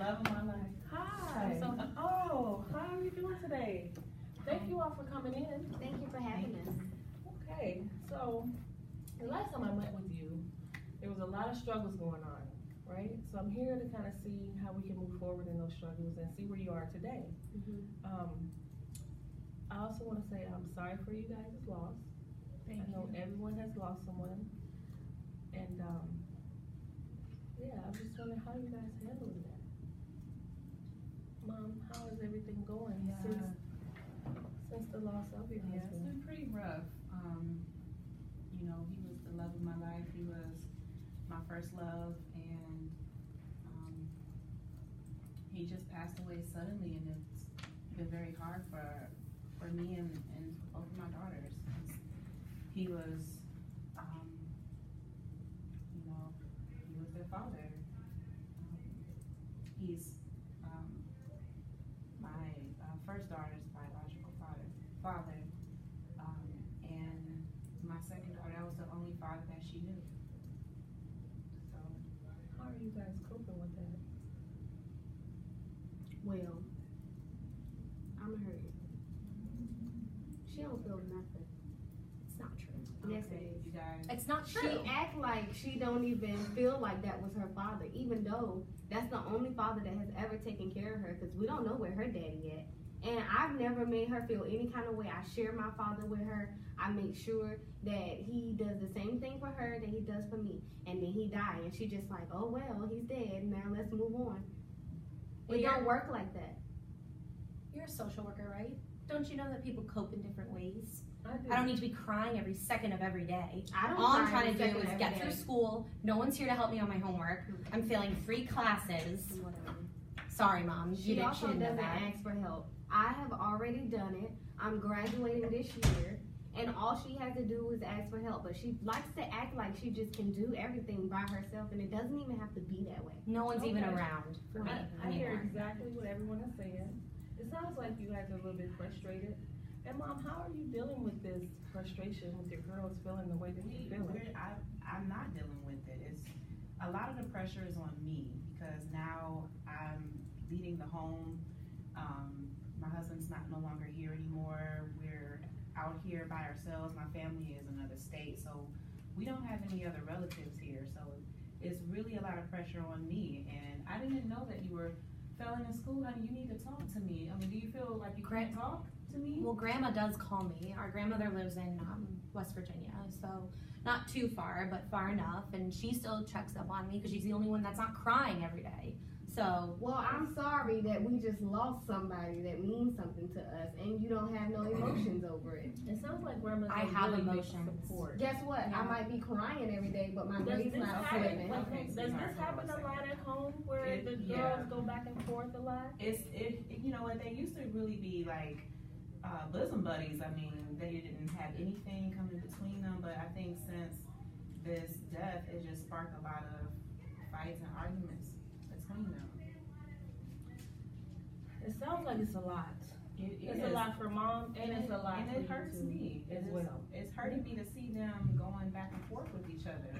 love of my life. Hi. Oh, how are you doing today? Thank you all for coming in. Thank you for having us. Okay, so the last time I met with you, there was a lot of struggles going on, right? So I'm here to kind of see how we can move forward in those struggles and see where you are today. I also want to say I'm sorry for you guys' loss. I know everyone has lost someone, and yeah, I'm just wondering how you guys handled that. Mom, how is everything going since the loss of your husband? It's been pretty rough. You know, he was the love of my life. He was my first love, and he just passed away suddenly, and it's been very hard for me and both of my daughters. He was, you know, he was their father. He's my first daughter's biological father, and my second daughter, that was the only father that she knew. So, how are you guys coping with that? Well, I'm hurt. She don't feel nothing. It's not true. Yes, it is. You guys. It's not true. She act like she don't even feel like that was her father, even though that's the only father that has ever taken care of her, because we don't know where her daddy at. And I've never made her feel any kind of way. I share my father with her. I make sure that he does the same thing for her that he does for me. And then he died, and she just like, oh well, he's dead. Now let's move on. It don't work like that. You're a social worker, right? Don't you know that people cope in different ways? I don't need to be crying every second of every day. I don't. All I'm cry trying to every do is second get every through day. school. No one's here to help me on my homework. I'm failing 3 classes. Whatever. Sorry, Mom. She also didn't know doesn't that. ask for help. I have already done it. I'm graduating this year, and all she has to do is ask for help. But she likes to act like she just can do everything by herself, and it doesn't even have to be that way. No one's even Okay. around for me I hear anymore. exactly what everyone is saying. It sounds like you guys are a little bit frustrated. And Mom, how are you dealing with this frustration with your girls feeling the way that you're feeling? I'm not dealing with it. It's a lot of the pressure is on me because now I'm leading the home. My husband's no longer here anymore. We're out here by ourselves. My family is in another state, so we don't have any other relatives here. So it's really a lot of pressure on me. And I didn't know that you were failing in school, honey. You need to talk to me. I mean, do you feel like you can't talk to me? Well, Grandma does call me. Our grandmother lives in West Virginia, so not too far, but far enough. And she still checks up on me because she's the only one that's not crying every day. So, well, I'm sorry that we just lost somebody that means something to us, and you don't have no emotions over it. It sounds like Grandma's I have really big emotions. support. Guess what? Yeah. I might be crying every day, but my Does grade's this not happen? slipping. Does this happen a lot at home where the girls go back and forth a lot? You know what, they used to really be like bosom buddies. I mean, they didn't have anything coming between them, but I think since this death, it just sparked a lot of fights and arguments between them. It sounds like it's a lot. It's a lot for Mom, and it's a lot and for it hurts you me as well. It's hurting me to see them going back and forth with each other.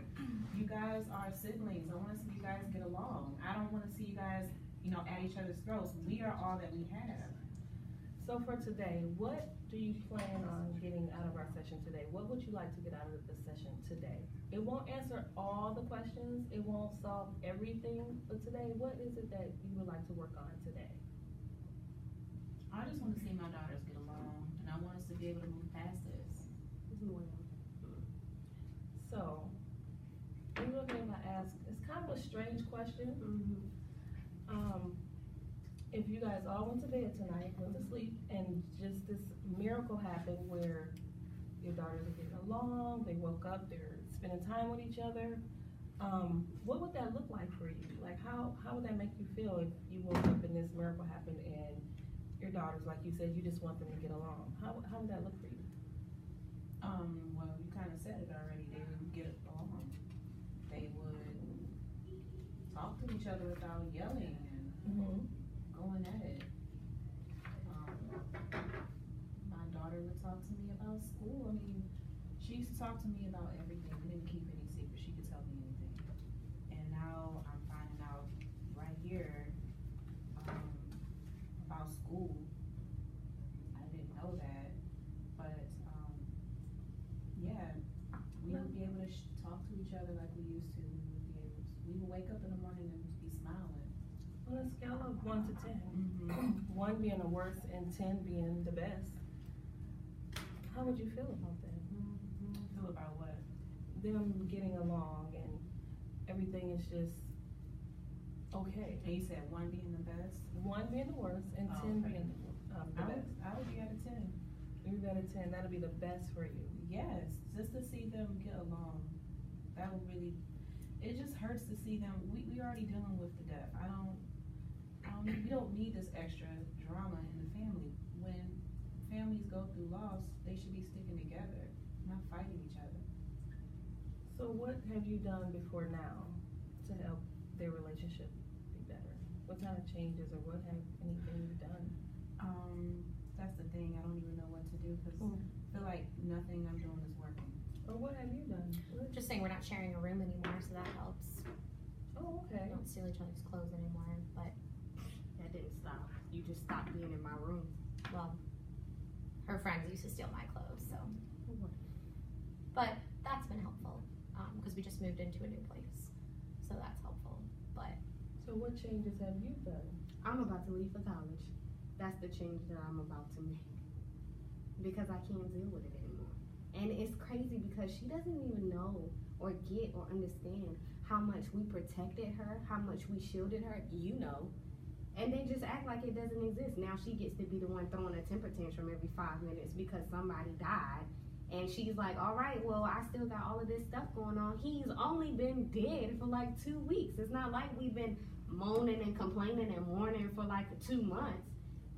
You guys are siblings. I want to see you guys get along. I don't want to see you guys, at each other's throats. We are all that we have. So for today, what do you plan on getting out of our session today? What would you like to get out of the session today? It won't answer all the questions. It won't solve everything. But today, what is it that you would like to work on today? I just want to see my daughters get along, and I want us to be able to move past this. So, I'm looking to ask, it's kind of a strange question. If you guys all went to bed tonight, went to sleep, and just this miracle happened where your daughters are getting along, they woke up, they're spending time with each other, what would that look like for you? Like, how would that make you feel if you woke up and this miracle happened and your daughters, like you said, you just want them to get along? How would that look for you? Well, you kind of said it already. They would get along. They would talk to each other without yelling and going at it. My daughter would talk to me about school. I mean, she used to talk to me about everything. We didn't keep any secrets. She could tell me anything. And now I'm finding out right here 1 to 10. Mm-hmm. 1 being the worst and 10 being the best. How would you feel about that? Feel about what? Them getting along and everything is just okay. And you said 1 being the best? 1 being the worst and Oh, 10 okay. being the best. I would be at a 10. You got a 10. That'll be the best for you. Yes, just to see them get along. That would really, it just hurts to see them. We already dealing with the death. We don't need this extra drama in the family. When families go through loss, they should be sticking together, not fighting each other. So what have you done before now to help their relationship be better? What kind of changes or what have anything you've done? That's the thing. I don't even know what to do because I feel like nothing I'm doing is working. Or what have you done? Just saying we're not sharing a room anymore, so that helps. Oh, We okay. don't steal each other's clothes anymore, but, That didn't stop. You just stopped being in my room. well, her friends used to steal my clothes, so. But that's been helpful, because we just moved into a new place, so that's helpful, but. So what changes have you done? I'm about to leave for college. That's the change that I'm about to make. Because I can't deal with it anymore. And it's crazy because she doesn't even know or get or understand how much we protected her, how much we shielded her, you know. And they just act like it doesn't exist. Now she gets to be the one throwing a temper tantrum every 5 minutes because somebody died. And she's like, all right, well, I still got all of this stuff going on. He's only been dead for like 2 weeks. It's not like we've been moaning and complaining and mourning for like 2 months.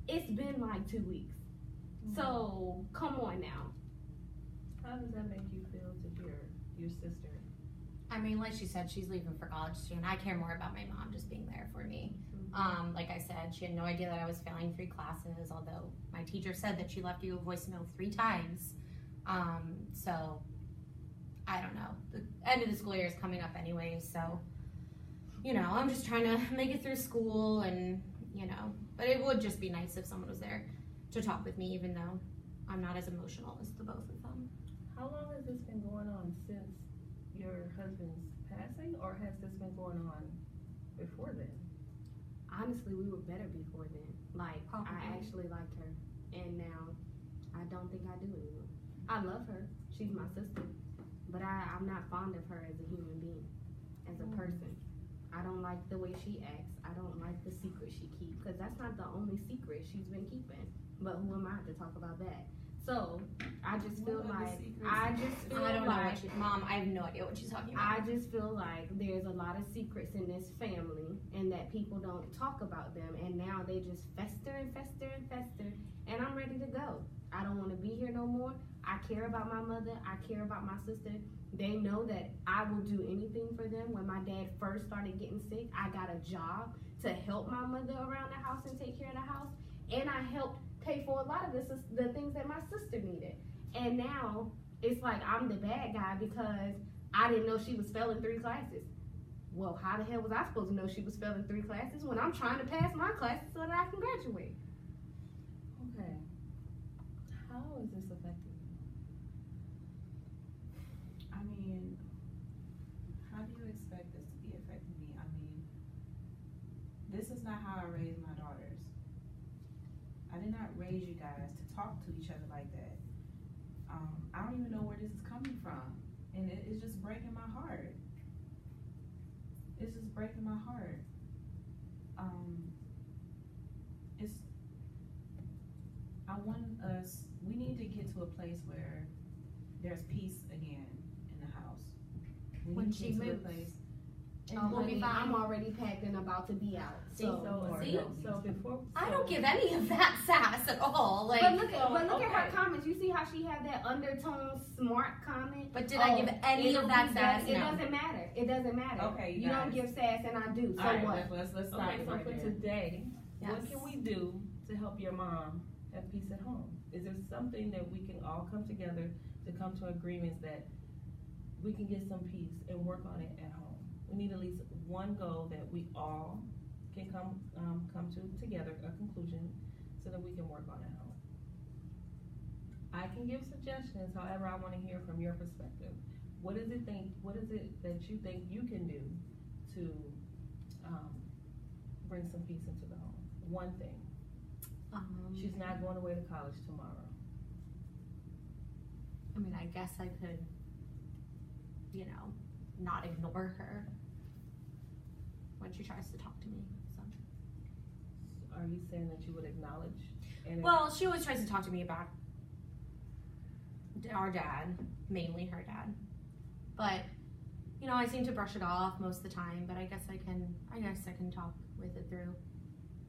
It's been like 2 weeks. So, come on now. How does that make you feel to hear your sister? I mean, like she said, she's leaving for college soon. I care more about my mom just being there for me. Like I said, she had no idea that I was failing 3 classes, although my teacher said that she left you a voicemail 3 times. So, I don't know. The end of the school year is coming up anyway, so, you know, I'm just trying to make it through school and, you know, but it would just be nice if someone was there to talk with me, even though I'm not as emotional as the both of them. How long has this been going on since your husband's passing, or has this been going on before then? Honestly, we were better before then. Like, Probably. I actually liked her. And now, I don't think I do anymore. I love her. She's my sister. But I'm not fond of her as a human being, as a person. I don't like the way she acts. I don't like the secret she keeps. Because that's not the only secret she's been keeping. But who am I to talk about that? So, I just feel What are the like, secrets? I just feel I don't know like, what she, Mom, I have no idea what she's talking about. I just feel like there's a lot of secrets in this family and that people don't talk about them, and now they just fester and fester and fester, and I'm ready to go. I don't want to be here no more. I care about my mother. I care about my sister. They know that I will do anything for them. When my dad first started getting sick, I got a job to help my mother around the house and take care of the house, and I helped pay for a lot of the things that my sister needed. And now it's like I'm the bad guy because I didn't know she was failing 3 classes. Well, how the hell was I supposed to know she was failing 3 classes when I'm trying to pass my classes so that I can graduate? Okay. How is this affecting you? I mean, how do you expect this to be affecting me? I mean, this is not how I raised my daughters. I did not raise you guys to talk to each other like that. I don't even know where this is coming from. And it's just breaking my heart. It's just breaking my heart. We need to get to a place where there's peace again in the house. We When need to she get to a moves. place. Oh, We'll be honey, fine. I'm already packed and about to be out. So before I don't give any of that sass at all. Like, But look at her okay. comments. You see how she had that undertone smart comment? but did I give any of that sass? It No. doesn't matter. It doesn't matter. Okay, you don't guys. give sass and I do. So All right, what? let's stop Okay, it so right for there. today, what Yes. can we do to help your mom have peace at home? Is there something that we can all come together to come to agreements that we can get some peace and work on it at home? We need at least one goal that we all can come to together, a conclusion, so that we can work on at home. I can give suggestions, however, I want to hear from your perspective. What is it that you think you can do to bring some peace into the home? One thing. She's not going away to college tomorrow. I mean, I guess I could, not ignore her when she tries to talk to me. So. Are you saying that you would acknowledge? Well, she always tries to talk to me about our dad, mainly her dad. But, I seem to brush it off most of the time, but I guess I can talk with it through.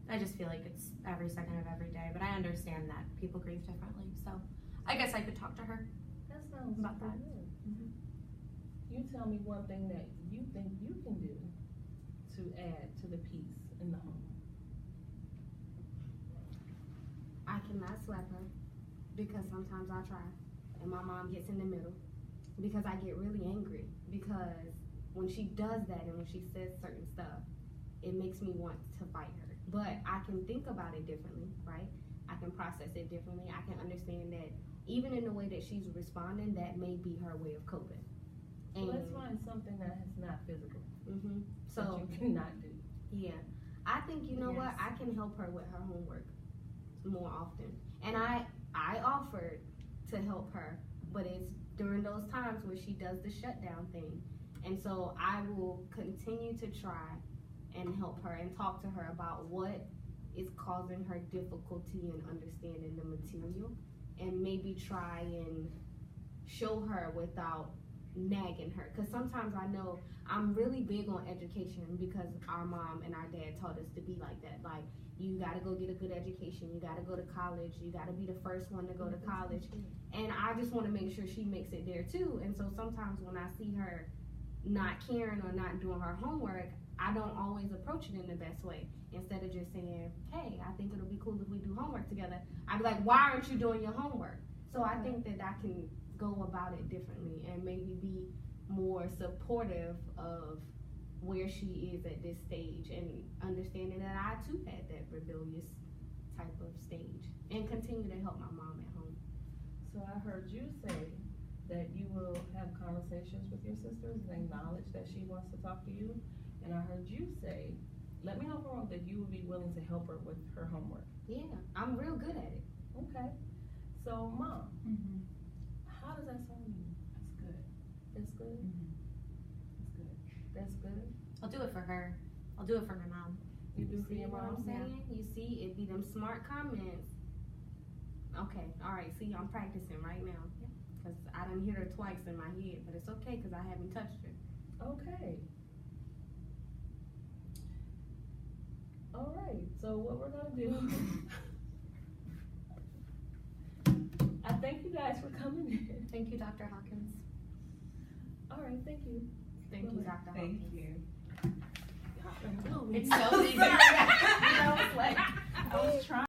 I just feel like it's every second of every day, but I understand that people grieve differently, so I guess I could talk to her. That sounds about that. good. Mm-hmm. You tell me one thing that you think you can do to add to the peace in the home. I cannot slap her because sometimes I try and my mom gets in the middle because I get really angry because when she does that and when she says certain stuff, it makes me want to fight her. But I can think about it differently, right? I can process it differently. I can understand that even in the way that she's responding, that may be her way of coping. So let's find something that is not physical. Mm-hmm. So that you cannot do. Yeah, I think what I can help her with her homework more often, and I offered to help her, but it's during those times where she does the shutdown thing, and so I will continue to try and help her and talk to her about what is causing her difficulty in understanding the material, and maybe try and show her without nagging her, because sometimes I know I'm really big on education because our mom and our dad taught us to be like that. Like, you got to go get a good education, you got to go to college, you got to be the first one to go to college, and I just want to make sure she makes it there too. And so sometimes when I see her not caring or not doing her homework, I don't always approach it in the best way. Instead of just saying, hey, I think it'll be cool if we do homework together, I'd be like, why aren't you doing your homework? So I think that I can go about it differently and maybe be more supportive of where she is at this stage, and understanding that I too had that rebellious type of stage, and continue to help my mom at home. So I heard you say that you will have conversations with your sisters and acknowledge that she wants to talk to you, and I heard you say, let me know if I'm wrong, that you would be willing to help her with her homework. Yeah, I'm real good at it. Okay. So, Mom, Mm-hmm. how does that sound to you? That's good. That's good? Mm-hmm. That's good. That's good? I'll do it for her. I'll do it for my mom. You do for See your what mom? I'm saying? You see, it be them smart comments. Okay, all right, see, I'm practicing right now. Because I done hit her twice in my head, but it's okay because I haven't touched her. Okay. All right, so what we're gonna do, I thank you guys for coming in. Thank you, Dr. Hawkins. All right, thank you. Thank you, Dr. Thank Hawkins. you. It's so easy. I was trying.